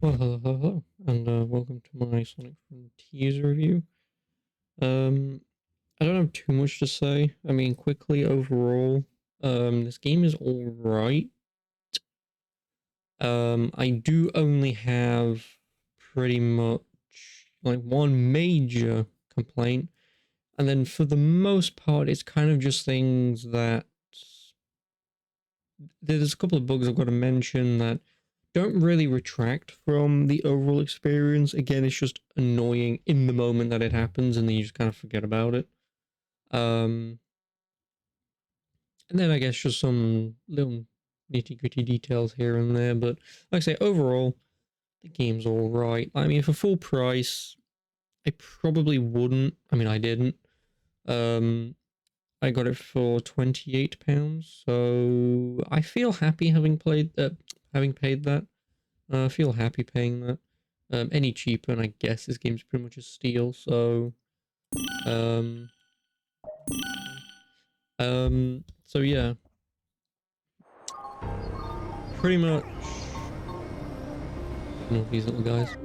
Well, hello, and welcome to my Sonic Frontiers review. Um, I don't have too much to say. I mean, quickly overall, this game is all right. I do only have pretty much like one major complaint, and then for the most part, it's kind of just things that there's a couple of bugs I've got to mention that don't really retract from the overall experience. Again, it's just annoying in the moment that it happens, and then you just kind of forget about it. Um, and then I guess just some little nitty gritty details here and there. But like I say, overall, the game's all right. I mean, for full price, I probably wouldn't. I mean, I didn't. Um, I got it for £28, so I feel happy having paid that. I feel happy paying that. Any cheaper, and I guess this game's pretty much a steal. So, um, so yeah, pretty much. Ignore these little guys.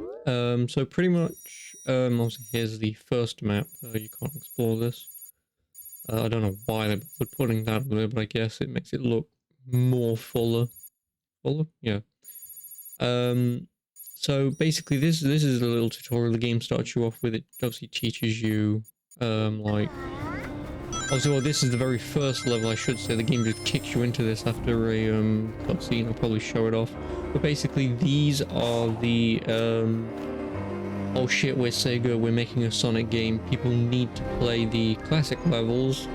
So pretty much. Obviously, here's the first map. You can't explore this. I don't know why they were putting that there, but I guess it makes it look more fuller. Fuller, yeah. Um, so basically, this is a little tutorial. The game starts you off with. It obviously teaches you, like. Also, well, this is the very first level, I should say. The game just kicks you into this after a cutscene. I'll probably show it off. But basically, these are the oh shit, we're Sega. We're making a Sonic game. People need to play the classic levels.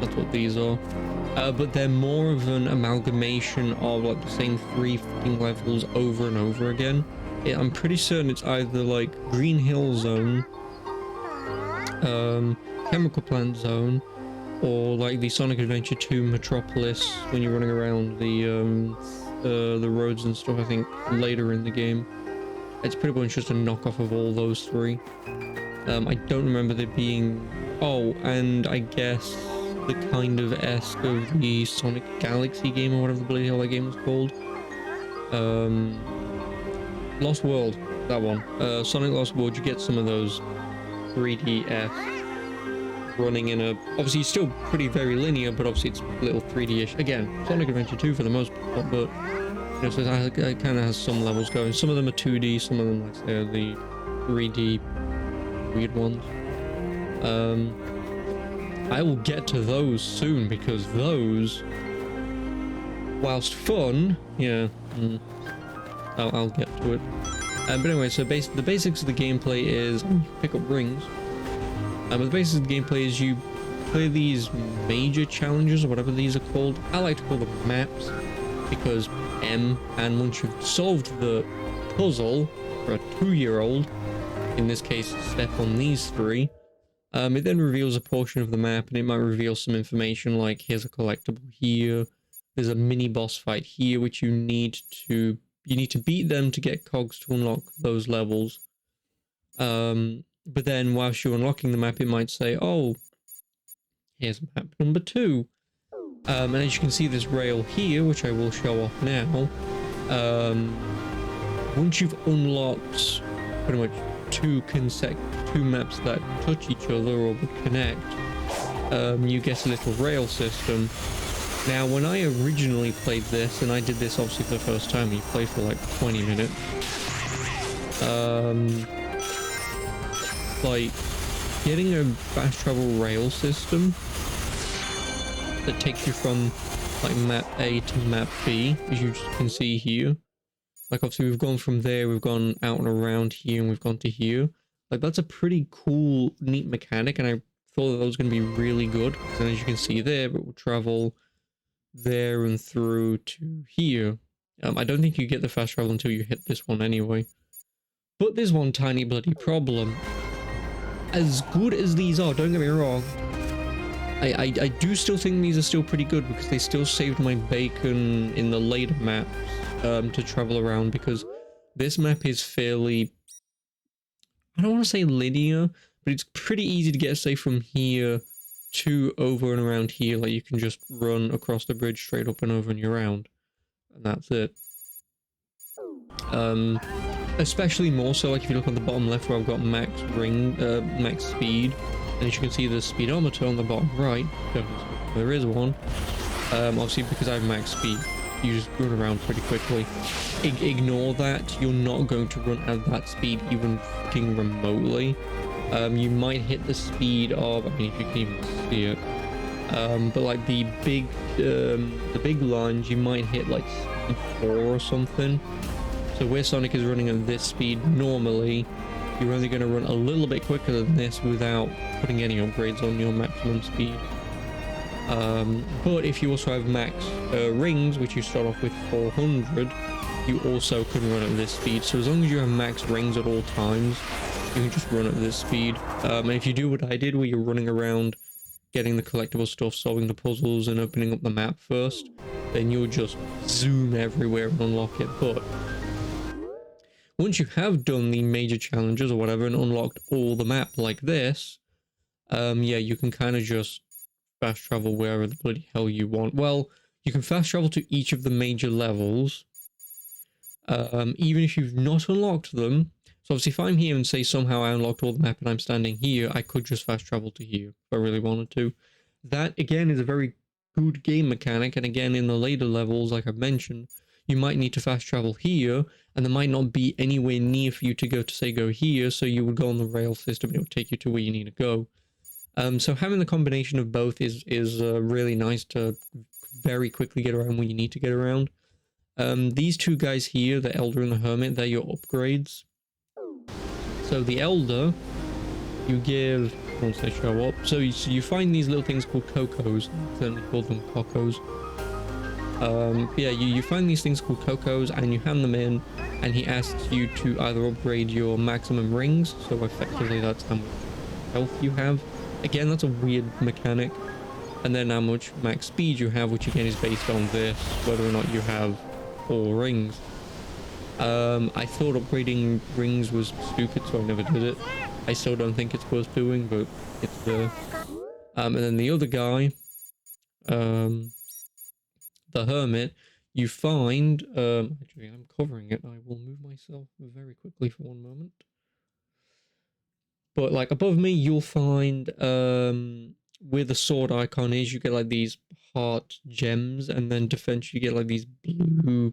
That's what these are. But they're more of an amalgamation of like the same three fucking levels over and over again. I'm pretty certain it's either like Green Hill Zone, Chemical Plant Zone, or like the Sonic Adventure 2 Metropolis when you're running around the roads and stuff. I think later in the game, it's pretty much just a knockoff of all those three. I don't remember there being. Oh, and I guess the kind of esque of the Sonic Galaxy game or whatever the bloody hell that game was called. Lost World, that one. Sonic Lost World. You get some of those 3DS running in a, obviously still pretty very linear, but obviously it's a little 3D-ish. Again, Sonic Adventure 2 for the most part, but you know, so it kind of has some levels going. Some of them are 2D, some of them, like I say, are the 3D weird ones. I will get to those soon, because those, whilst fun, yeah, I'll get to it. But anyway, so the basics of the gameplay is pick up rings. But the basis of the gameplay is you play these major challenges, or whatever these are called. I like to call them maps, because and once you've solved the puzzle for a 2-year-old, in this case, step on these three, it then reveals a portion of the map, and it might reveal some information like here's a collectible here, there's a mini boss fight here, which you need to beat them to get cogs to unlock those levels. But then whilst you're unlocking the map, it might say, oh, here's map number 2. And as you can see, this rail here, which I will show off now, once you've unlocked pretty much two maps that touch each other or would connect, you get a little rail system. Now, when I originally played this, and I did this obviously for the first time, you play for like 20 minutes, like getting a fast travel rail system that takes you from like map A to map B, as you can see here. Like obviously we've gone from there, we've gone out and around here, and we've gone to here. Like that's a pretty cool, neat mechanic, and I thought that was going to be really good. And as you can see there, it will travel there and through to here. I don't think you get the fast travel until you hit this one anyway. But there's one tiny bloody problem. As good as these are, don't get me wrong, I do still think these are still pretty good, because they still saved my bacon in the later maps to travel around, because this map is fairly, I don't want to say linear, but it's pretty easy to get, say, from here to over and around here. Like you can just run across the bridge straight up and over and around, and that's it. Especially more so like if you look on the bottom left where I've got max speed, and as you can see the speedometer on the bottom right, there is one. Obviously because I have max speed, you just run around pretty quickly. Ignore that. You're not going to run at that speed even fucking remotely. You might hit the speed of, I mean, if you can even see it, but like the big lines, you might hit like speed 4 or something. So where Sonic is running at this speed normally, you're only going to run a little bit quicker than this without putting any upgrades on your maximum speed. But if you also have max rings, which you start off with 400, you also can run at this speed. So as long as you have max rings at all times, you can just run at this speed. And if you do what I did, where you're running around getting the collectible stuff, solving the puzzles, and opening up the map first, then you'll just zoom everywhere and unlock it. But once you have done the major challenges or whatever and unlocked all the map like this, yeah, you can kind of just fast travel wherever the bloody hell you want. Well, you can fast travel to each of the major levels, even if you've not unlocked them. So obviously if I'm here and say somehow I unlocked all the map and I'm standing here, I could just fast travel to here if I really wanted to. That again is a very good game mechanic, and again in the later levels, like I've mentioned, you might need to fast travel here, and there might not be anywhere near for you to go go here, so you would go on the rail system and it would take you to where you need to go. So having the combination of both is really nice to very quickly get around where you need to get around. These two guys here, the Elder and the Hermit, they're your upgrades. So the Elder, you give, once they show up, so you find these little things called Cocos. I certainly call them Cocos. Yeah, you find these things called Cocos and you hand them in, and he asks you to either upgrade your maximum rings, so effectively that's how much health you have. Again, that's a weird mechanic. And then how much max speed you have, which again is based on this, whether or not you have 4 rings. I thought upgrading rings was stupid, so I never did it. I still don't think it's worth doing, but it's there. And then the other guy, the Hermit, you find, actually I'm covering it, I will move myself very quickly for one moment. But like above me, you'll find, where the sword icon is, you get like these heart gems, and then defense, you get like these blue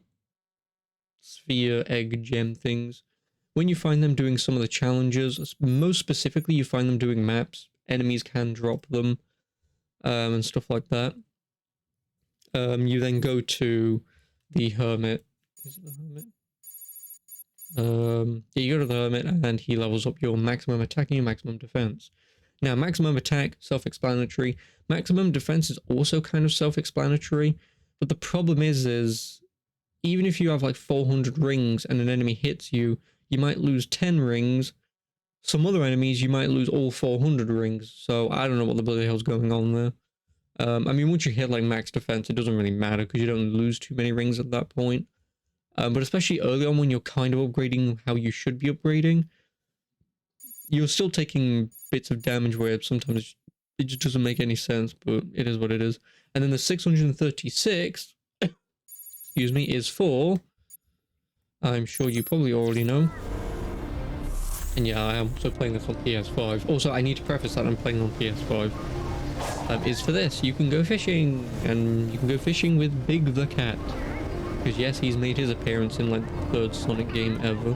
sphere egg gem things. When you find them doing some of the challenges, most specifically you find them doing maps, enemies can drop them, and stuff like that. You then go to the Hermit. Is it the Hermit? Yeah, you go to the Hermit and he levels up your maximum attack and your maximum defense. Now, maximum attack, self-explanatory. Maximum defense is also kind of self-explanatory, but the problem is even if you have like 400 rings and an enemy hits you, you might lose 10 rings. Some other enemies, you might lose all 400 rings. So I don't know what the bloody hell's going on there. I mean, once you hit like max defense, it doesn't really matter because you don't lose too many rings at that point. But especially early on when you're kind of upgrading how you should be upgrading, you're still taking bits of damage where sometimes it just doesn't make any sense, but it is what it is. And then the 636, excuse me, is for, I'm sure you probably already know. And yeah, I am also playing this on PS5. Also, I need to preface that I'm playing on PS5. Is for this. You can go fishing, and you can go fishing with Big the Cat. Because yes, he's made his appearance in like the 3rd Sonic game ever.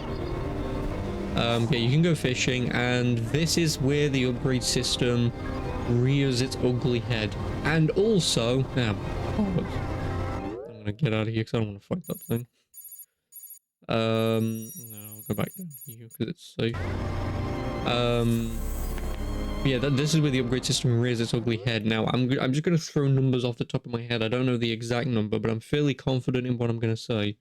Yeah, you can go fishing, and this is where the upgrade system rears its ugly head. And also, I'm gonna get out of here because I don't want to fight that thing. No, I'll go back down here because it's safe. Yeah, this is where the upgrade system rears its ugly head. Now, I'm just going to throw numbers off the top of my head. I don't know the exact number, but I'm fairly confident in what I'm going to say.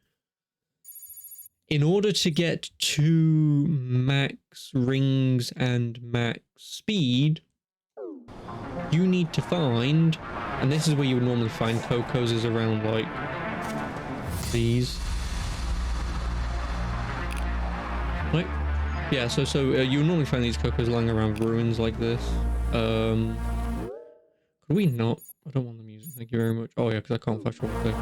In order to get to max rings and max speed, you need to find, and this is where you would normally find Cocos, is around like these. Right? Yeah, so you normally find these Cocos lying around ruins like this. Could we not? I don't want the music, thank you very much. Oh yeah, because I can't flash over there.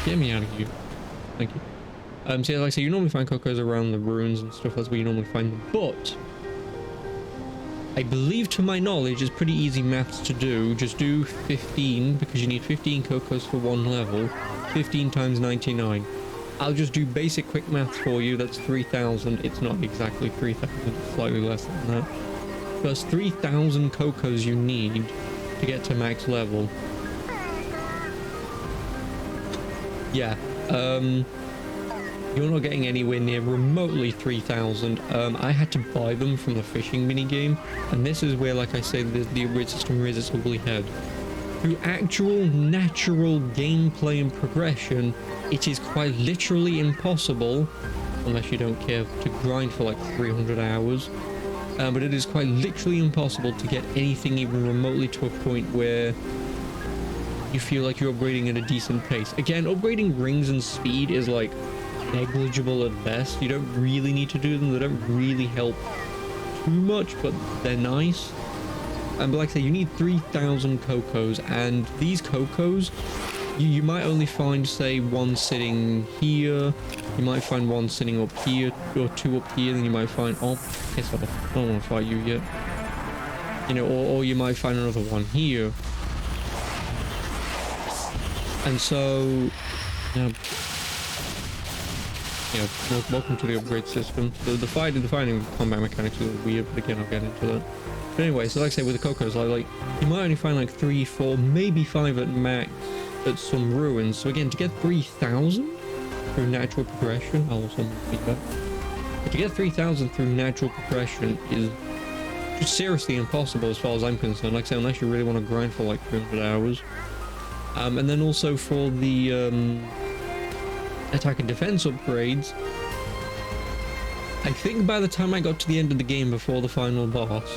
Get me out of here. Thank you. So yeah, like I say, you normally find Cocos around the ruins and stuff. That's where you normally find them. But I believe, to my knowledge, it's pretty easy maths to do. Just do 15, because you need 15 Cocos for one level. 15 times 99. I'll just do basic quick maths for you. That's 3,000. It's not exactly 3,000. It's slightly less than that. Plus 3,000 Cocos you need to get to max level. Yeah. You're not getting anywhere near remotely 3,000. I had to buy them from the fishing minigame, and this is where, like I say, the grid system rears its ugly head. Through actual natural gameplay and progression, it is quite literally impossible, unless you don't care to grind for like 300 hours, but it is quite literally impossible to get anything even remotely to a point where you feel like you're upgrading at a decent pace. Again, upgrading rings and speed is like negligible at best. You don't really need to do them. They don't really help too much, but they're nice. And like I say, you need 3,000 Cocos, and these Cocos, you might only find, say, one sitting here. You might find one sitting up here, or two up here. Then you might find, oh, piss off, I don't want to fight you yet. You know, or you might find another one here. And so, welcome to the upgrade system. The fighting combat mechanics are a little weird, but again, I'll get into that. But anyway, so like I say, with the Cocos, like you might only find like 3, 4, maybe 5 at max at some ruins. So again, to get 3,000 through natural progression, I'll also make that. But to get 3,000 through natural progression is just seriously impossible as far as I'm concerned. Like I say, unless you really want to grind for like 300 hours. And then also for the attack and defense upgrades, I think by the time I got to the end of the game before the final boss,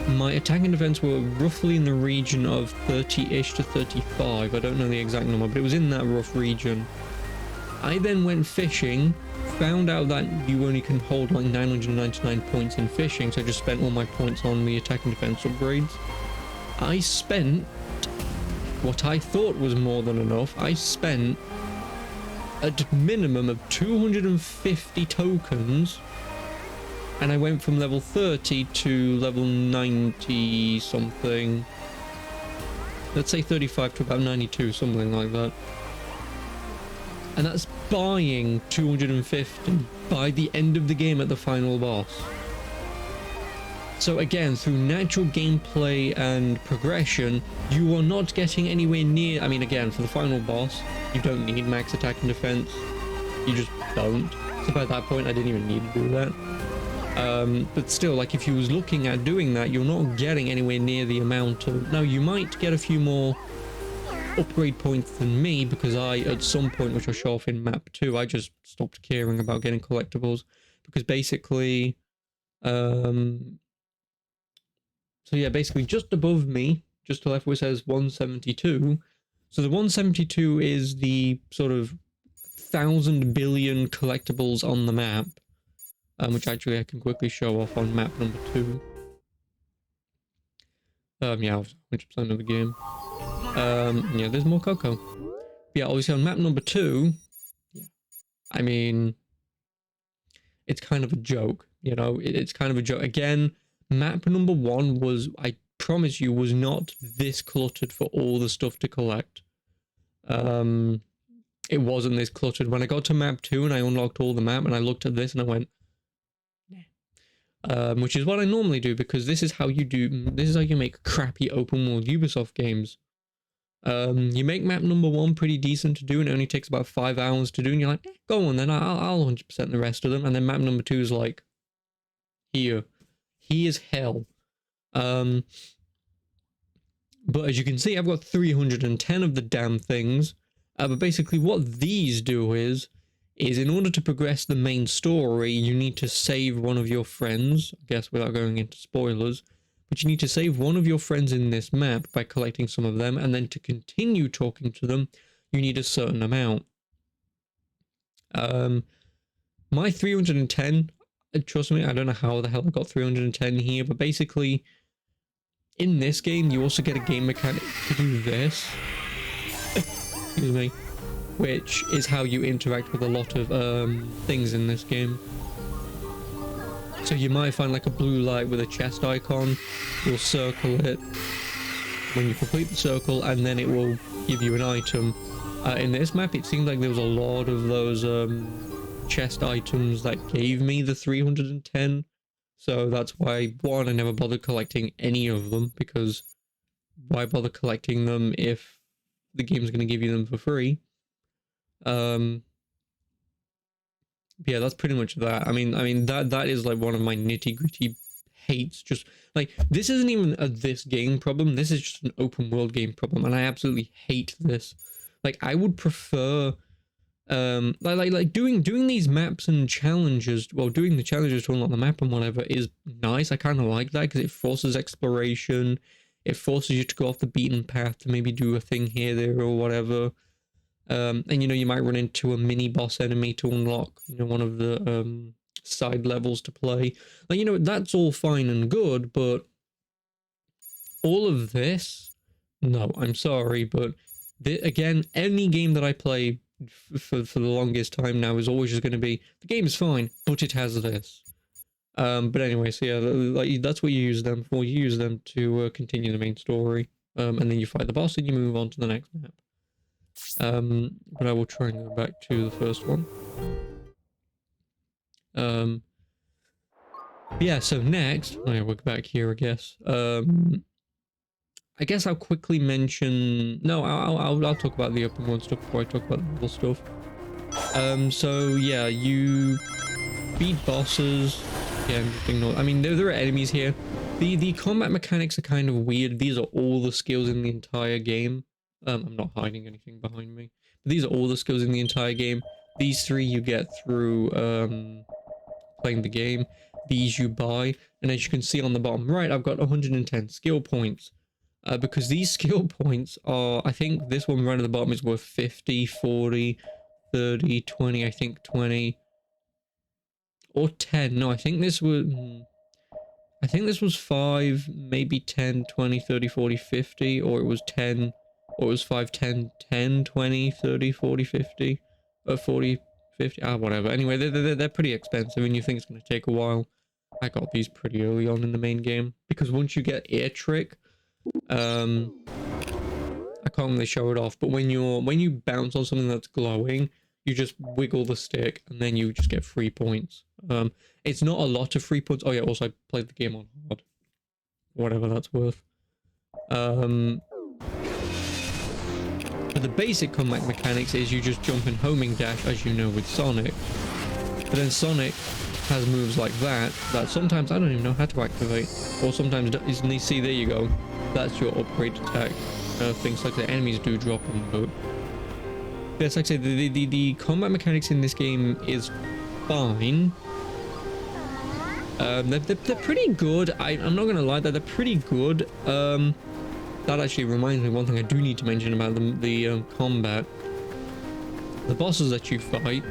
my attack and defense were roughly in the region of 30-ish to 35. I don't know the exact number, but it was in that rough region. I then went fishing, found out that you only can hold like 999 points in fishing, so I just spent all my points on the attack and defense upgrades. I spent what I thought was more than enough. I spent a minimum of 250 tokens, and I went from level 30 to level 90 something. Let's say 35 to about 92, something like that. And that's buying 250 by the end of the game at the final boss. So again, through natural gameplay and progression, you are not getting anywhere near... I mean, again, for the final boss, you don't need max attack and defense. You just don't. So by that point, I didn't even need to do that. But still, like, if you was looking at doing that, you're not getting anywhere near the amount of... Now, you might get a few more upgrade points than me, because I, at some point, which I'll show off in map 2, I just stopped caring about getting collectibles. Because basically... So yeah, basically just above me, just to the left where it says 172. So the 172 is the sort of 1,000 billion collectibles on the map, which actually I can quickly show off on map number 2. Yeah, 100% of the game. Yeah, there's more Coco. But yeah, obviously on map number 2, yeah, I mean, it's kind of a joke, you know, it's kind of a joke. Again, map number 1 was, I promise you, was not this cluttered for all the stuff to collect. It wasn't this cluttered. When I got to map 2 and I unlocked all the map and I looked at this and I went, nah. Which is what I normally do, because this is how you make crappy open world Ubisoft games. You make map number 1 pretty decent to do, and it only takes about 5 hours to do, and you're like, go on then, I'll 100% the rest of them. And then map number 2 is like, here. He is hell. But as you can see, I've got 310 of the damn things. But basically what these do is in order to progress the main story, you need to save one of your friends, I guess without going into spoilers, but you need to save one of your friends in this map by collecting some of them, and then to continue talking to them, you need a certain amount. My 310... Trust me, I don't know how the hell I got 310 here, but basically, in this game, you also get a game mechanic to do this. Excuse me. which is how you interact with a lot of things in this game. So you might find like a blue light with a chest icon. You'll circle it when you complete the circle, and then it will give you an item. In this map, it seemed like there was a lot of those chest items that gave me the 310. So that's why, one, I never bothered collecting any of them, because why bother collecting them if the game's going to give you them for free? Yeah, that's pretty much that. I mean that is like one of my nitty-gritty hates. Just like, this isn't even a this game problem, this is just an open world game problem, and I absolutely hate this. Like, I would prefer like doing these maps and challenges, well, doing the challenges to unlock the map and whatever is nice. I kind of like that because it forces exploration, it forces you to go off the beaten path to maybe do a thing here, there, or whatever. And you know, you might run into a mini boss enemy to unlock, you know, one of the side levels to play. Like, you know, that's all fine and good, but all of this, no, I'm sorry, but again, any game that I play for the longest time now is always just going to be, the game is fine, but it has this. But anyway, so yeah, like, that's what you use them for. You use them to continue the main story, and then you fight the boss and you move on to the next map. But I will try and go back to the first one. Yeah, so next, oh yeah, we're back here, I guess. I guess I'll quickly mention, no, I'll talk about the open world stuff before I talk about the level stuff. So yeah, you beat bosses. Yeah, just ignore, I mean, there are enemies here. The combat mechanics are kind of weird. These are all the skills in the entire game. I'm not hiding anything behind me. But these are all the skills in the entire game. These three you get through playing the game. These you buy. And as you can see on the bottom right, I've got 110 skill points. Because these skill points are, I think this one right at the bottom is worth 50, 40, 30, 20, I think 20. Or 10. No, I think this was 5, maybe 10, 20, 30, 40, 50. Or it was 10... Or it was 5, 10, 10, 20, 30, 40, 50, 40, 50, whatever. Anyway, they're pretty expensive, and you think it's going to take a while. I got these pretty early on in the main game, because once you get Air Trick, I can't really show it off, but when you bounce on something that's glowing, you just wiggle the stick, and then you just get free points. It's not a lot of free points. Oh yeah, also I played the game on hard. Whatever that's worth. But the basic combat mechanics is you just jump and homing dash, as you know with Sonic. But then Sonic has moves like that sometimes I don't even know how to activate. Or sometimes, you see, there you go. That's your upgrade attack. Things like the enemies do drop them, but... Yes, like I say, the combat mechanics in this game is fine. They're pretty good. I'm not gonna lie, they're pretty good. That actually reminds me of one thing I do need to mention about the combat. The bosses that you fight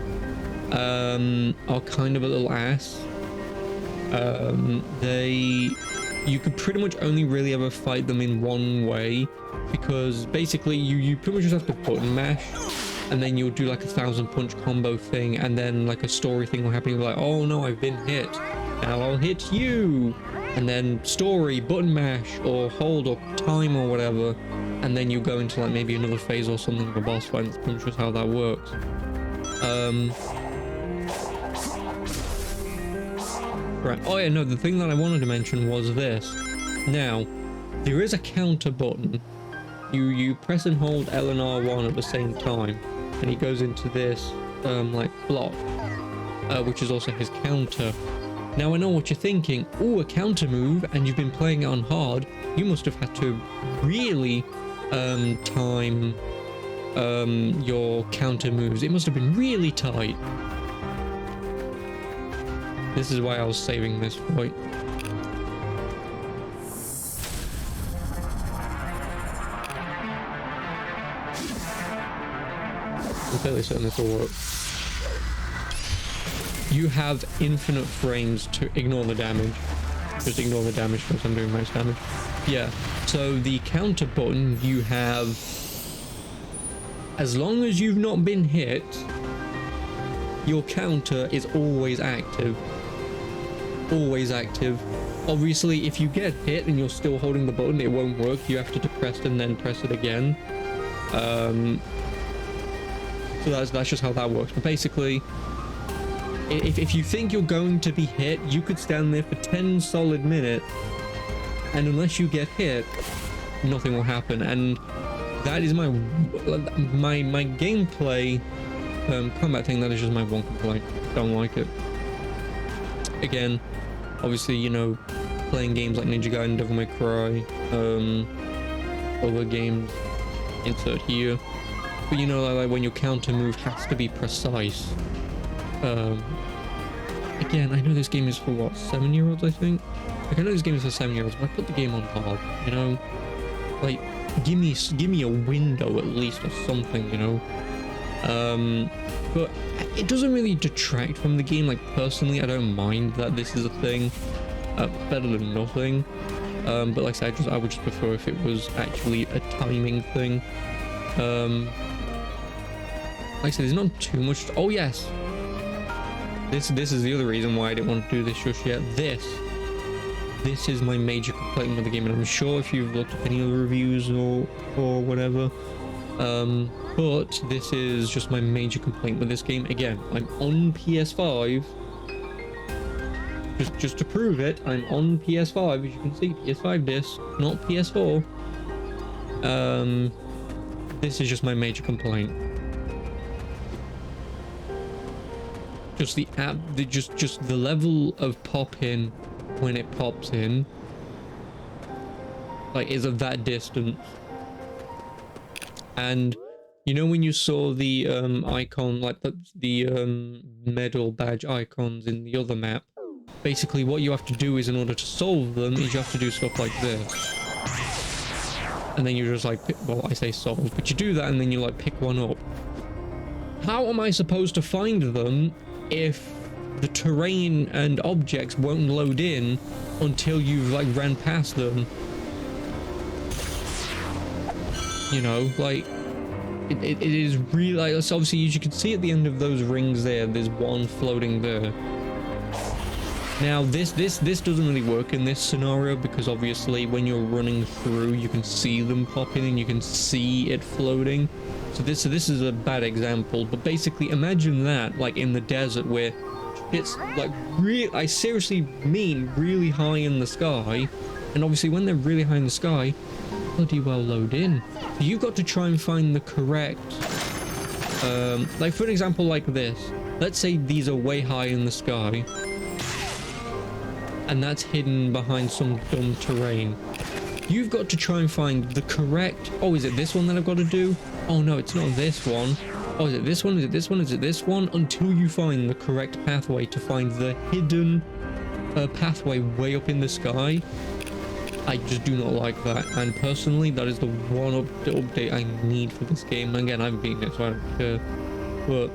are kind of a little ass. You could pretty much only really ever fight them in one way, because basically you pretty much just have to button mash, and then you'll do like a 1,000 punch combo thing, and then like a story thing will happen. You'll be like, oh no, I've been hit. Now I'll hit you. And then story, button mash, or hold, or time, or whatever. And then you go into like maybe another phase or something of a boss fight. That's pretty much just how that works. Right. Oh yeah, no, the thing that I wanted to mention was this. Now, there is a counter button. You press and hold L and R1 at the same time. And he goes into this, like, block. Which is also his counter. Now I know what you're thinking, oh, a counter move, and you've been playing it on hard, you must have had to really time your counter moves. It must have been really tight. This is why I was saving this fight. I'm fairly certain this will work. You have infinite frames to ignore the damage. Just ignore the damage because I'm doing max damage. Yeah, so the counter button, you have as long as you've not been hit, your counter is always active. Always active. Obviously, if you get hit and you're still holding the button, it won't work. You have to depress and then press it again. So that's just how that works. But basically, if you think you're going to be hit, you could stand there for 10 solid minutes, and unless you get hit, nothing will happen. And that is my gameplay combat thing. That is just my one complaint. Don't like it. Again, obviously, you know, playing games like Ninja Gaiden, Devil May Cry, other games, insert here. But you know, like when your counter move has to be precise. Again, I know this game is for what, 7-year-olds, I think? Like, I know this game is for 7-year-olds, but I put the game on hard, you know? Like, give me a window at least or something, you know? But it doesn't really detract from the game. Like, personally, I don't mind that this is a thing. Better than nothing. But like I said, I would just prefer if it was actually a timing thing. Like I said, there's not too much. Oh yes, this is the other reason why I didn't want to do this just yet. This is my major complaint with the game, and I'm sure if you've looked at any other reviews or whatever, but this is just my major complaint with this game. Again, I'm on PS5. Just to prove it, I'm on PS5, as you can see, PS5 disc, not PS4. This is just my major complaint. Just the app, just the level of pop in when it pops in, like, is of that distance. And you know when you saw the icon, like the medal badge icons in the other map, basically what you have to do is, in order to solve them, is you have to do stuff like this. And then you just like, well, I say solve, but you do that and then you like pick one up. How am I supposed to find them if the terrain and objects won't load in until you've like ran past them? You know, like, it is really, like, so obviously as you can see at the end of those rings there's one floating there. Now this doesn't really work in this scenario, because obviously when you're running through, you can see them popping and you can see it floating. So this is a bad example, but basically imagine that, like, in the desert where it's like I seriously mean really high in the sky, and obviously when they're really high in the sky, bloody well load in. So you've got to try and find the correct, like for an example like this, let's say these are way high in the sky, and that's hidden behind some dumb terrain. You've got to try and find the correct... Oh, is it this one that I've got to do? Oh no, it's not this one. Oh, is it this one? Is it this one? Is it this one? Until you find the correct pathway to find the hidden pathway way up in the sky. I just do not like that. And personally, that is the one update I need for this game. Again, I've beaten it, so I don't care. But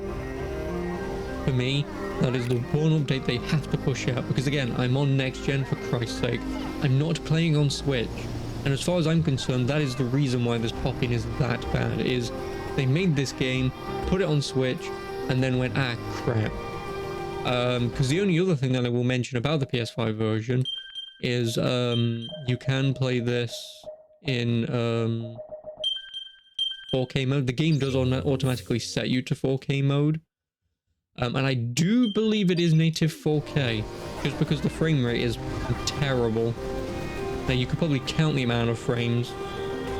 for me, that is the one update they have to push out, because again, I'm on next gen, for Christ's sake. I'm not playing on Switch, and as far as I'm concerned, that is the reason why this pop-in is that bad, is they made this game, put it on Switch, and then went, ah, crap. Because the only other thing that I will mention about the PS5 version is you can play this in 4K mode. The game does automatically set you to 4K mode. And I do believe it is native 4K, just because the frame rate is terrible. Now you could probably count the amount of frames.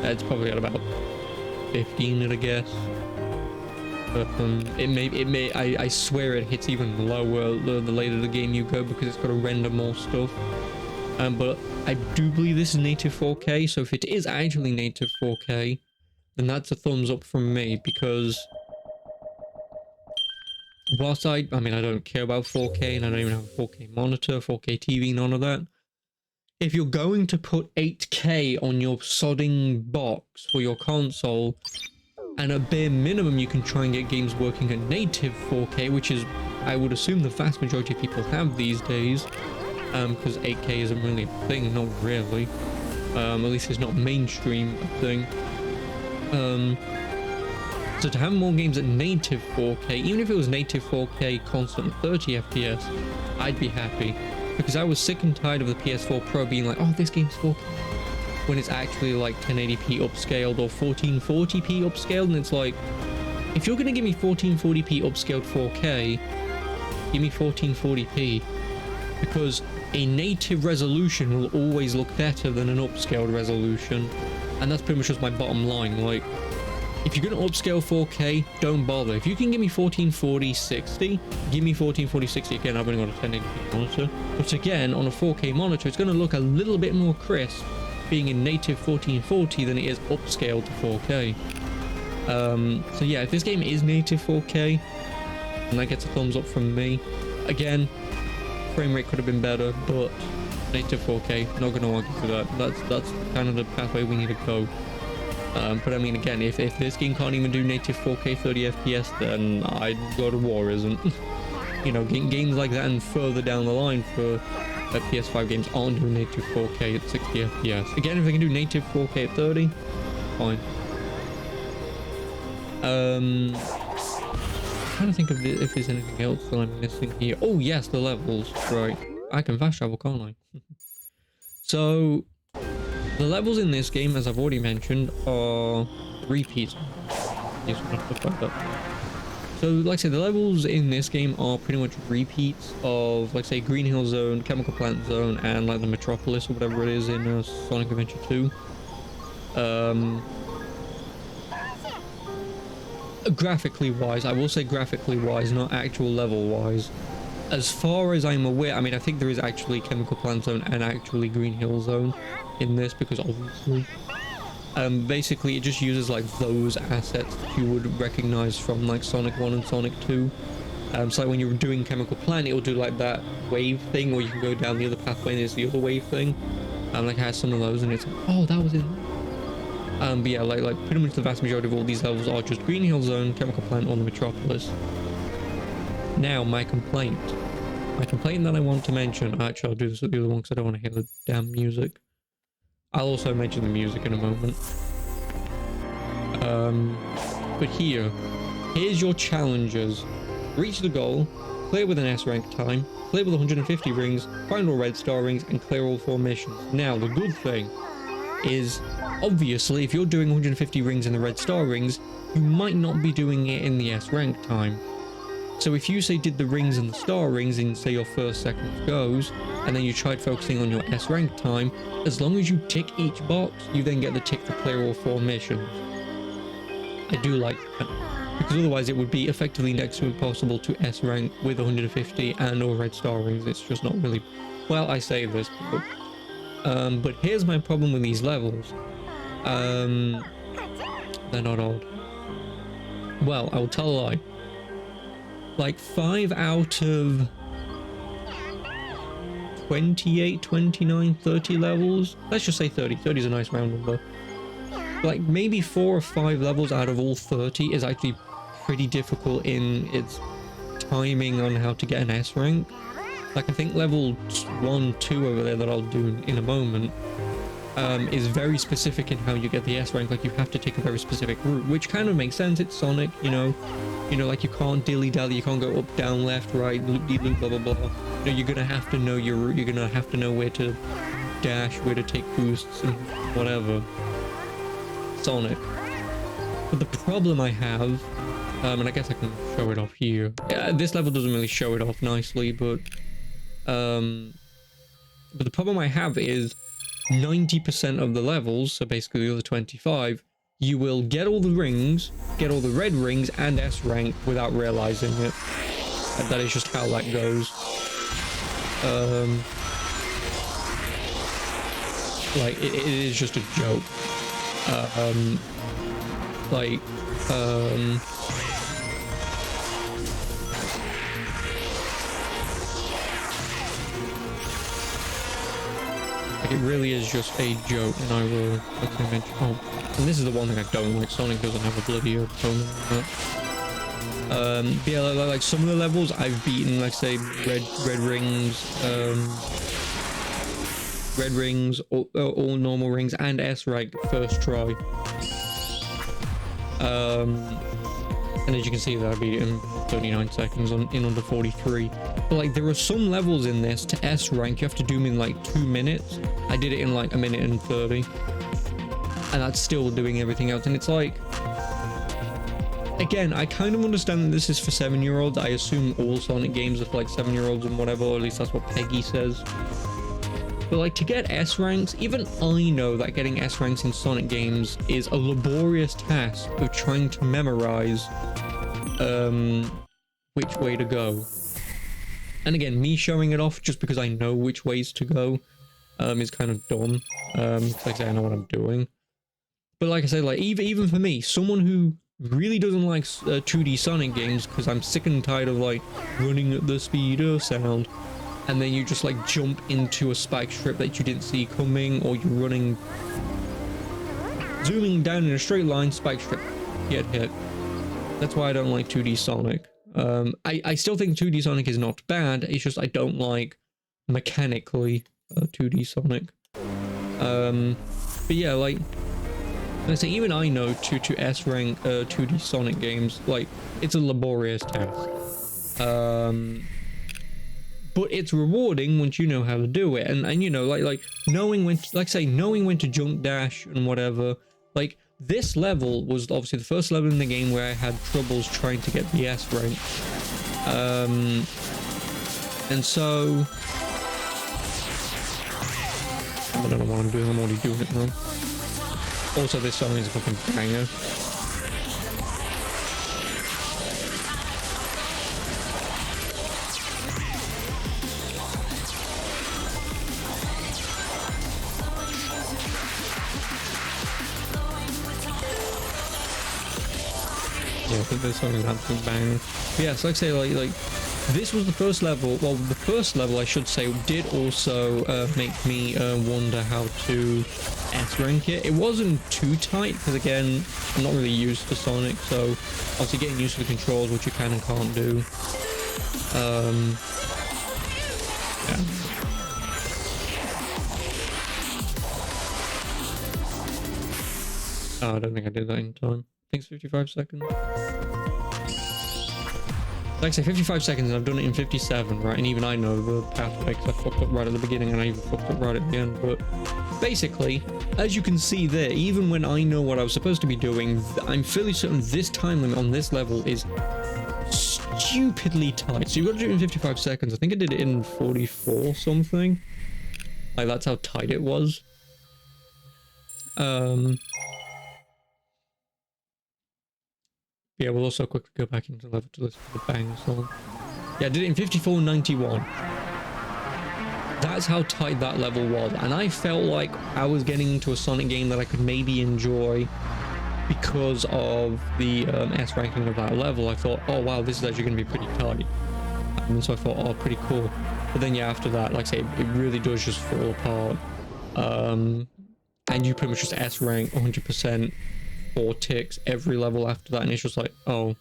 It's probably at about 15 at a guess. But I swear it hits even lower the later the game you go, because it's got to render more stuff. But I do believe this is native 4K, so if it is actually native 4K, then that's a thumbs up from me, because whilst I mean, I don't care about 4K, and I don't even have a 4K monitor, 4K TV, none of that. If you're going to put 8K on your sodding box for your console, and at bare minimum you can try and get games working at native 4K, which is, I would assume, the vast majority of people have these days, because 8K isn't really a thing, not really. At least it's not mainstream a thing. So to have more games at native 4K, even if it was native 4K constant 30 FPS, I'd be happy. Because I was sick and tired of the PS4 Pro being like, oh, this game's 4K. When it's actually like 1080p upscaled or 1440p upscaled, and it's like, if you're going to give me 1440p upscaled 4K, give me 1440p. Because a native resolution will always look better than an upscaled resolution. And that's pretty much just my bottom line. Like, if you're going to upscale 4K, don't bother. If you can give me 1440-60, give me 1440-60. Again, I've only got a 1080p monitor. But again, on a 4K monitor, it's going to look a little bit more crisp being in native 1440 than it is upscaled to 4K. So yeah, if this game is native 4K, and that gets a thumbs up from me. Again, frame rate could have been better, but native 4K, not going to argue for that. That's kind of the pathway we need to go. But I mean, again, if this game can't even do native 4K 30 FPS, then God of War isn't. You know, games like that and further down the line for PS5 games aren't doing native 4K at 60 FPS. Again, if they can do native 4K at 30, fine. Trying to think of if there's anything else that I'm missing here. Oh yes, the levels. Right, I can fast travel, can't I? So the levels in this game, as I've already mentioned, are repeats. So like I said, the levels in this game are pretty much repeats of, like say, Green Hill Zone, Chemical Plant Zone, and like the Metropolis or whatever it is in Sonic Adventure 2. Graphically wise, I will say graphically wise, not actual level wise. As far as I'm aware, I mean, I think there is actually Chemical Plant Zone and actually Green Hill Zone in this, because obviously basically it just uses like those assets that you would recognize from like Sonic 1 and Sonic 2. So like when you're doing Chemical Plant, it will do like that wave thing, or you can go down the other pathway and there's the other wave thing. Like I had some of those and it's like, oh, that was in. But yeah, like pretty much the vast majority of all these levels are just Green Hill Zone, Chemical Plant, or the Metropolis. Now, my complaint that I want to mention, actually I'll do this with the other one because I don't want to hear the damn music. I'll also mention the music in a moment. But here's your challenges. Reach the goal, clear with an S rank time, clear with 150 rings, find all red star rings, and clear all 4 missions. Now, the good thing is, obviously, if you're doing 150 rings in the red star rings, you might not be doing it in the S rank time. So if you say did the rings and the star rings in say your first, second goes, and then you tried focusing on your S rank time, as long as you tick each box, you then get the tick to clear all 4 missions. I do like that, because otherwise it would be effectively next to impossible to S rank with 150 and all red star rings. It's just not really, well, I say this, but here's my problem with these levels. They're not odd. Well, I will tell a lie. Like 5 out of 28, 29, 30 levels. Let's just say 30. 30 is a nice round number. Like maybe 4 or 5 levels out of all 30 is actually pretty difficult in its timing on how to get an S rank. Like I think level 1, 2 over there that I'll do in a moment is very specific in how you get the S rank. Like you have to take a very specific route, which kind of makes sense. It's Sonic, you know, like you can't dilly-dally, you can't go up, down, left, right, loop-de-loop, blah, blah, blah. You know, you're gonna have to know your route, you're gonna have to know where to dash, where to take boosts, and whatever. Sonic. But the problem I have, and I guess I can show it off here. This level doesn't really show it off nicely, but the problem I have is 90% of the levels, so basically the other 25, you will get all the rings, get all the red rings and S rank without realizing it. That is just how that goes. Like it is just a joke. It really is just a joke, and I will quickly mention. Oh, and this is the one thing I don't like. Sonic doesn't have a bloody opponent. Yeah, like some of the levels I've beaten, like say red rings, all normal rings, and S rank first try. And as you can see there, I beat it in 39 seconds in under 43. But like, there are some levels in this to S rank, you have to do them in like 2 minutes. I did it in like 1 minute and 30. And that's still doing everything else. And it's like, again, I kind of understand that this is for 7-year-olds. I assume all Sonic games are for like 7-year-olds and whatever, or at least that's what Peggy says. But like, to get S ranks, even I know that getting S ranks in Sonic games is a laborious task of trying to memorize which way to go. And again, me showing it off just because I know which ways to go is kind of dumb. Like I say, I know what I'm doing. But like I say, like even for me, someone who really doesn't like 2D Sonic games, because I'm sick and tired of like running at the speed of sound, and then you just like jump into a spike strip that you didn't see coming, or you're running, zooming down in a straight line, spike strip, get hit. That's why I don't like 2D Sonic. I still think 2D Sonic is not bad, it's just I don't like mechanically 2D Sonic. But yeah, like I say, even I know to S rank 2D Sonic games, like, it's a laborious task. But it's rewarding once you know how to do it, and you know, like knowing when to, knowing when to jump dash and whatever. Like, this level was obviously the first level in the game where I had troubles trying to get the S rank. And so I don't know what I'm doing, I'm already doing it wrong. Also, this song is a fucking banger. Yeah, I think this song is an absolute banger. But yeah, so like I say, like this was the first level. Well, the first level, I should say, did also make me wonder how to S rank it. It wasn't too tight because, again, I'm not really used to Sonic, so obviously getting used to the controls, which you can and can't do. Yeah. Oh, I don't think I did that in time. I think it's 55 seconds. Like I say, 55 seconds, and I've done it in 57, right? And even I know the pathway because I fucked up right at the beginning and I even fucked up right at the end. But basically, as you can see there, even when I know what I was supposed to be doing, I'm fairly certain this time limit on this level is stupidly tight. So you've got to do it in 55 seconds. I think I did it in 44 something. Like, that's how tight it was. Yeah, we'll also quickly go back into the level to listen to the bang song. Yeah, I did it in 54:91. That's how tight that level was, and I felt like I was getting into a Sonic game that I could maybe enjoy because of the S ranking of that level. I thought, oh wow, this is actually going to be pretty tight. And so I thought, oh, pretty cool. But then yeah, after that, like I say, it really does just fall apart. And you pretty much just S rank 100%. 4 ticks every level after that, and it's just like, oh.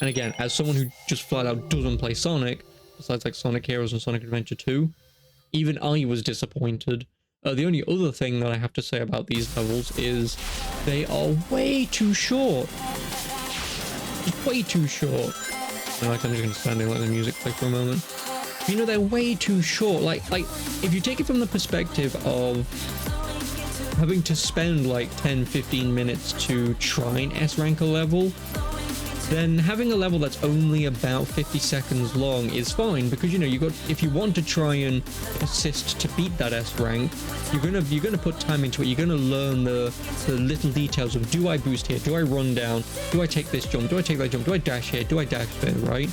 And again, as someone who just flat out doesn't play Sonic, besides like Sonic Heroes and Sonic Adventure 2, even I was disappointed. The only other thing that I have to say about these levels is they are way too short. Just way too short. And like, I'm just gonna stand there and let the music play for a moment. You know, they're way too short. Like if you take it from the perspective of having to spend like 10-15 minutes to try and S rank a level, then having a level that's only about 50 seconds long is fine, because you know, if you want to try and persist to beat that S rank, you're gonna put time into it. You're gonna learn the little details of, do I boost here, do I run down, do I take this jump, do I take that jump, do I dash here, do I dash there, right?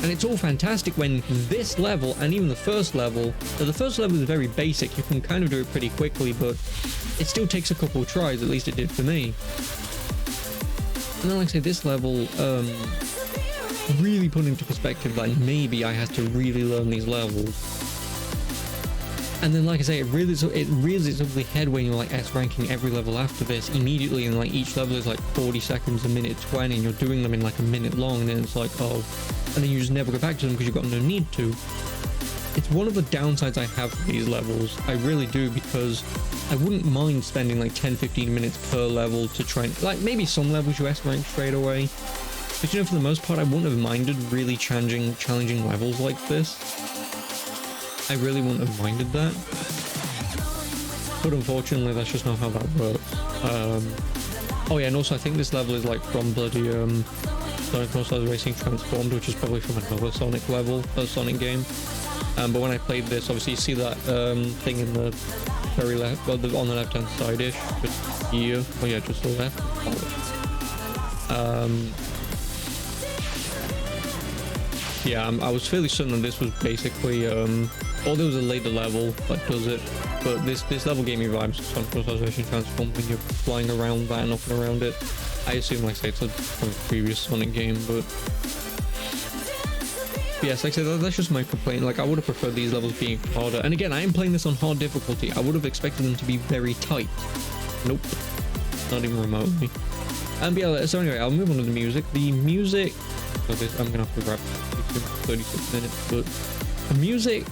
And it's all fantastic when this level, and even the first level is very basic. You can kind of do it pretty quickly, but it still takes a couple of tries, at least it did for me. And then, like I say, this level really put into perspective that maybe I had to really learn these levels. And then, like I say, it rears its ugly head when you're like S ranking every level after this immediately, and like each level is like 40 seconds, a minute 20, and you're doing them in like a minute long, and then it's like, oh, and then you just never go back to them because you've got no need to. it's one of the downsides I have for these levels. I really do, because I wouldn't mind spending like 10-15 minutes per level to try and, like, maybe some levels you S-rank straight away. But you know, for the most part, I wouldn't have minded really challenging levels like this. I really wouldn't have minded that. But unfortunately, that's just not how that works. Oh yeah, and also I think this level is like from bloody Sonic All-Stars Racing Transformed, which is probably from another Sonic level, or Sonic game. But when I played this, obviously you see that thing in the very left, well, on the left-hand side-ish, just here. Oh yeah, just the left. Yeah, I was fairly certain that this was basically, or there was a later level that does it, but this level gave me vibes of Sonic All-Stars Racing Transformed when you're flying around that and up and around it. I assume, like I say, it's from a previous Sonic game, but yes, like I said, that's just my complaint. Like, I would have preferred these levels being harder. And again, I am playing this on hard difficulty. I would have expected them to be very tight. Nope. Not even remotely. But yeah, so anyway, I'll move on to the music. The music... So this, I'm going to have to wrap 36 minutes, but the music...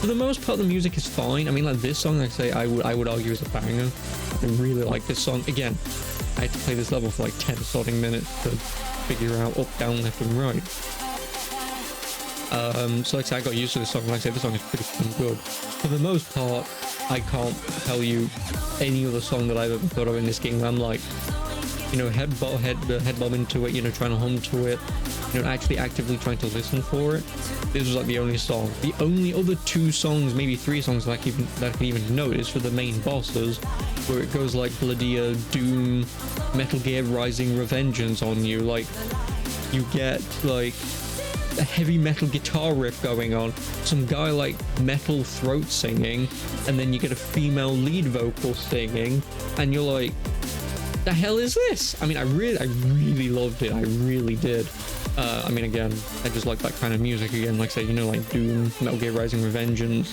For the most part, the music is fine. I mean, like, this song, like I say, I would argue is a banger. I really like this song. Again, I had to play this level for like 10 starting minutes to figure out up, down, left, and right. So like I said, I got used to this song. Like I said, this song is pretty fucking good. For the most part, I can't tell you any other song that I've ever thought of in this game where I'm like, you know, head bob into it, you know, trying to hum to it, you know, actually actively trying to listen for it. This was like the only song. The only other 2 songs, maybe 3 songs that I can even notice for the main bosses, where it goes like bloody Doom, Metal Gear Rising Revengeance on you. Like, you get like a heavy metal guitar riff going on, some guy like metal throat singing, and then you get a female lead vocal singing, and you're like, the hell is this? I mean, I really loved it. I really did. I mean, again, I just like that kind of music. Again, like I say, you know, like Doom, Metal Gear Rising Revengeance,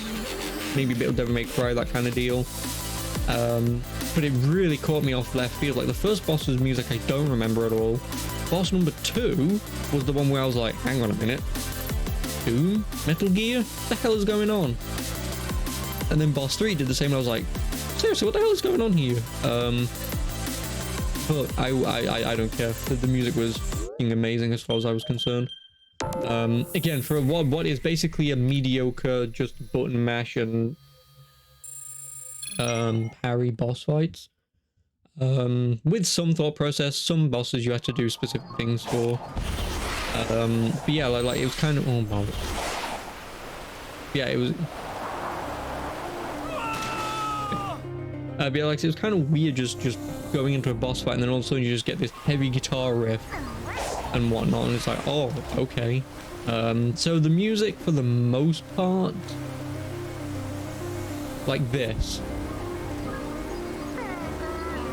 maybe a bit of Devil May Cry, that kind of deal. But it really caught me off left field. Like, the first boss's music I don't remember at all. Boss number 2 was the one where I was like, hang on a minute, Doom? Metal Gear? What the hell is going on? And then boss 3 did the same, and I was like, seriously, what the hell is going on here? But I don't care. The music was fucking amazing as far as I was concerned. Again, for what is basically a mediocre just button mash and parry boss fights. With some thought process, some bosses you had to do specific things for. But yeah, like it was kind of, oh my, yeah, it was. But yeah, like it was kind of weird just going into a boss fight, and then all of a sudden you just get this heavy guitar riff and whatnot, and it's like, oh, okay. So the music for the most part, like this.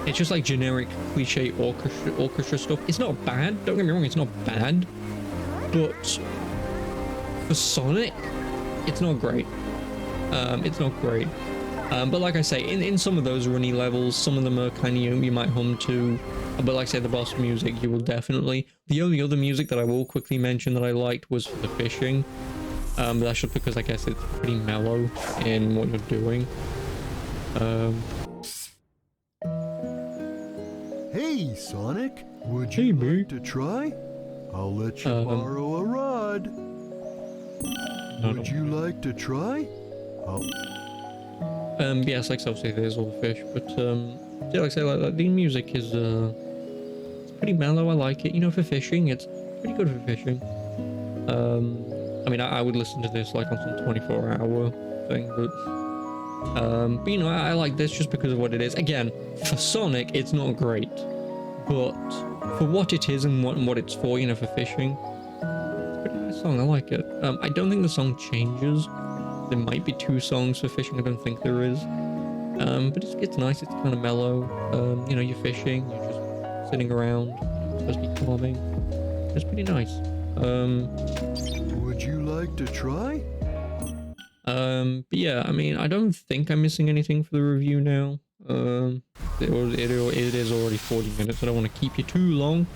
It's just like generic cliche orchestra stuff. It's not bad, don't get me wrong, it's not bad. But for Sonic, it's not great. It's not great. But like I say, in some of those runny levels, some of them are kind of, you might hum to. But like I say, the boss music, you will definitely. The only other music that I will quickly mention that I liked was for the fishing. But that's just because I guess it's pretty mellow in what you're doing. Hey, Sonic, would you like to try? I'll let you borrow a rod. Would you like to try? Yes, like obviously there's all the fish, but yeah, like I say, like the music is it's pretty mellow. I like it. You know, for fishing, it's pretty good for fishing. I mean, I would listen to this like on some 24-hour thing, but you know, I like this just because of what it is. Again, for Sonic, it's not great, but for what it is and what it's for, you know, for fishing, it's a pretty nice song. I like it. I don't think the song changes. There might be 2 songs for fishing. I don't think there is. But it's nice. It's kind of mellow. You know, you're fishing. You're just sitting around. It's supposed to be calming. It's pretty nice. Would you like to try? But yeah, I mean, I don't think I'm missing anything for the review now. It is already 40 minutes. I don't want to keep you too long.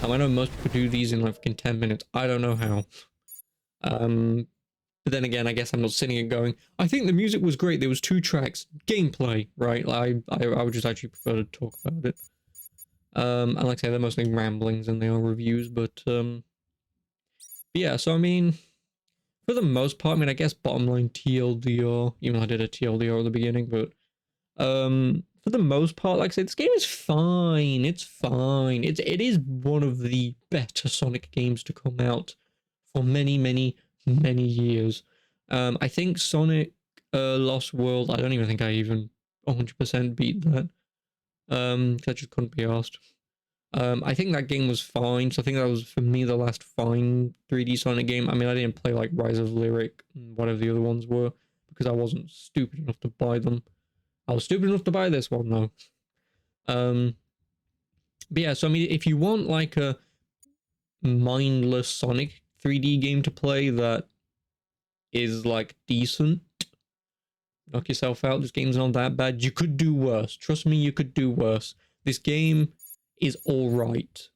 I know most people do these in like 10 minutes. I don't know how. But then again, I guess I'm not sitting and going, I think the music was great. There was 2 tracks. Gameplay, right? I would just actually prefer to talk about it. And like I say, they're mostly ramblings and they are reviews, but yeah, so I mean, for the most part, I mean, I guess bottom line TLDR, even though I did a TLDR at the beginning, but for the most part, like I said, this game is fine. It's fine. It is one of the better Sonic games to come out for many, many, many years. I think Sonic Lost World, I don't even think I even 100% beat that. I just couldn't be asked. I think that game was fine, so I think that was, for me, the last fine 3D Sonic game. I mean, I didn't play, like, Rise of Lyric and whatever the other ones were, because I wasn't stupid enough to buy them. I was stupid enough to buy this one, though. But yeah, so I mean, if you want, like, a mindless Sonic 3D game to play that is, like, decent, knock yourself out. This game's not that bad. You could do worse. Trust me, you could do worse. This game is alright.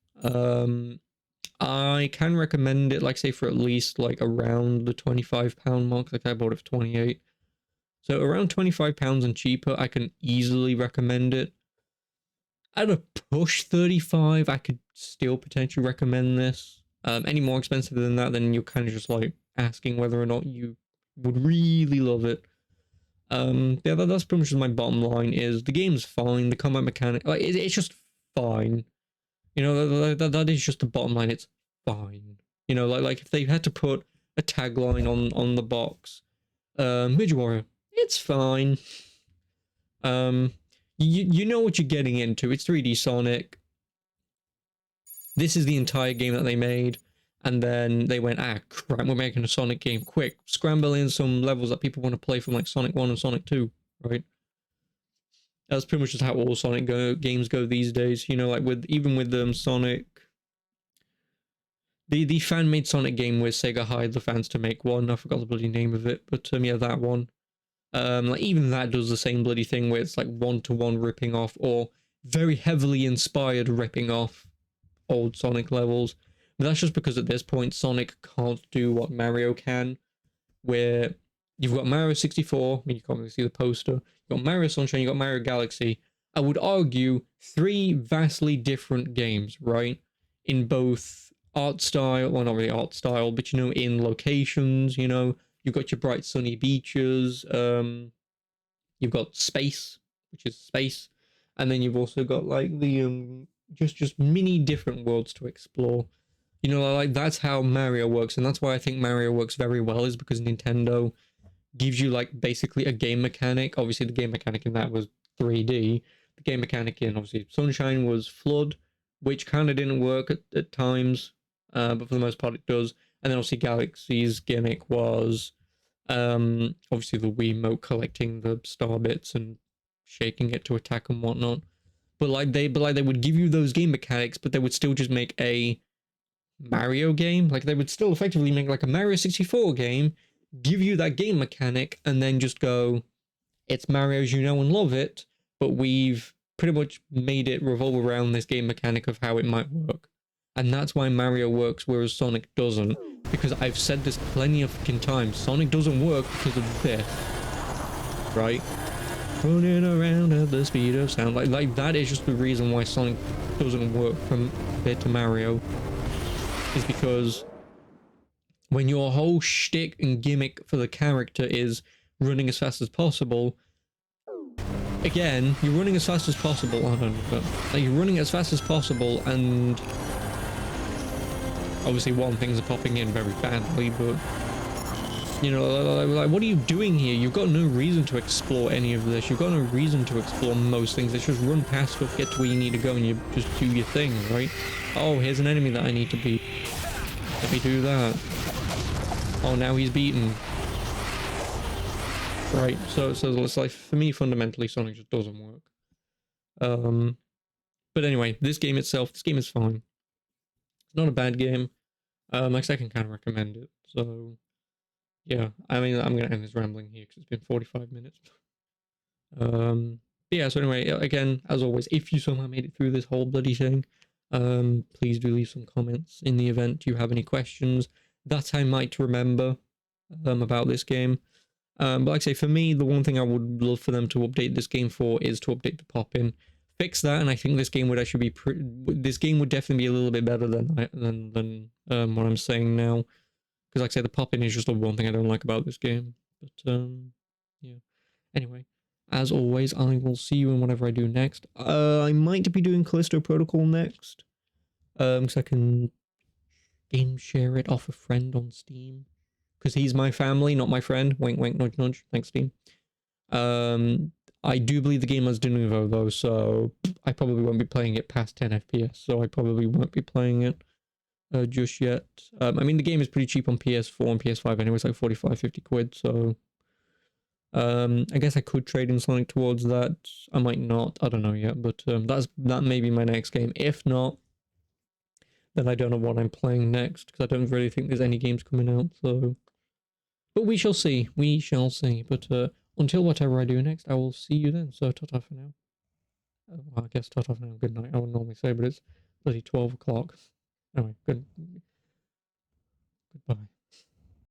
I can recommend it, like, say, for at least, like, around the £25 mark. Like, I bought it for 28. So around £25 and cheaper, I can easily recommend it. At a push 35, I could still potentially recommend this. Any more expensive than that, then you're kind of just, like, asking whether or not you would really love it. Yeah, that's pretty much my bottom line. Is the game's fine, the combat mechanic, like, it's just fine. You know, that is just the bottom line. It's fine. You know, like if they had to put a tagline on the box, Midge Warrior, it's fine. You know what you're getting into. It's 3D Sonic. This is the entire game that they made. And then they went, crap, we're making a Sonic game. Quick, scramble in some levels that people want to play from, like, Sonic 1 and Sonic 2, right? That's pretty much just how all Sonic games go these days. You know, like, even with Sonic... The fan-made Sonic game where Sega hired the fans to make one. I forgot the bloody name of it, but, yeah, that one. Like, even that does the same bloody thing where it's, like, one-to-one ripping off, or very heavily inspired ripping off old Sonic levels. But that's just because at this point, Sonic can't do what Mario can, where you've got Mario 64, I mean, you can't really see the poster, you've got Mario Sunshine, you've got Mario Galaxy. I would argue 3 vastly different games, right? In both art style, well, not really art style, but, you know, in locations, you know, you've got your bright sunny beaches, you've got space, which is space, and then you've also got, like, the, just mini different worlds to explore. You know, like, that's how Mario works, and that's why I think Mario works very well, is because Nintendo gives you, like, basically a game mechanic. Obviously, the game mechanic in that was 3D. The game mechanic in, obviously, Sunshine was FLUDD, which kind of didn't work at times, but for the most part it does. And then, obviously, Galaxy's gimmick was, obviously, the Wiimote collecting the star bits and shaking it to attack and whatnot. But they would give you those game mechanics, but they would still just make a Mario game. Like, they would still effectively make, like, a Mario 64 game, give you that game mechanic, and then just go, it's Mario as you know and love it, but we've pretty much made it revolve around this game mechanic of how it might work. And that's why Mario works, whereas Sonic doesn't. Because I've said this plenty of fucking times, Sonic doesn't work because of this. Right? Running around at the speed of sound. Like that is just the reason why Sonic doesn't work compared to Mario. Is because when your whole shtick and gimmick for the character is running as fast as possible, again, you're running as fast as possible, I don't know, but like, you're running as fast as possible, and obviously one things are popping in very badly, but you know, like, what are you doing here? You've got no reason to explore any of this. You've got no reason to explore most things. It's just run past stuff, get to where you need to go, and you just do your thing, right? Oh, here's an enemy that I need to beat. Let me do that. Oh, now he's beaten. Right, so it's like, for me, fundamentally, Sonic just doesn't work. But anyway, this game itself, this game is fine. It's not a bad game. Like I said, I can kind of recommend it. So, yeah, I mean, I'm going to end this rambling here because it's been 45 minutes. But yeah, so anyway, again, as always, if you somehow made it through this whole bloody thing, please do leave some comments in the event you have any questions that I might remember. about this game. But like I say, for me, the one thing I would love for them to update this game for is to update the pop-in. Fix that, and I think this game would actually be this game would definitely be a little bit better than what I'm saying now. Because like I say, the pop-in is just the one thing I don't like about this game. But yeah. Anyway, as always, I will see you in whatever I do next. I might be doing Callisto Protocol next. Because I can game share it off a friend on Steam. Because he's my family, not my friend. Wink, wink, nudge, nudge. Thanks, Steam. I do believe the game has de novo, though, so I probably won't be playing it past 10 FPS, so I probably won't be playing it just yet. I mean, the game is pretty cheap on PS4 and PS5 anyway, it's like 45, 50 quid, so... I guess I could trade in Sonic towards that. I might not, I don't know yet, but that may be my next game. If not, then I don't know what I'm playing next, because I don't really think there's any games coming out, so... But we shall see. We shall see. But until whatever I do next, I will see you then. So, ta-ta for now. Well, I guess ta-ta for now. Good night, I would normally say, but it's bloody 12 o'clock. Anyway, goodbye.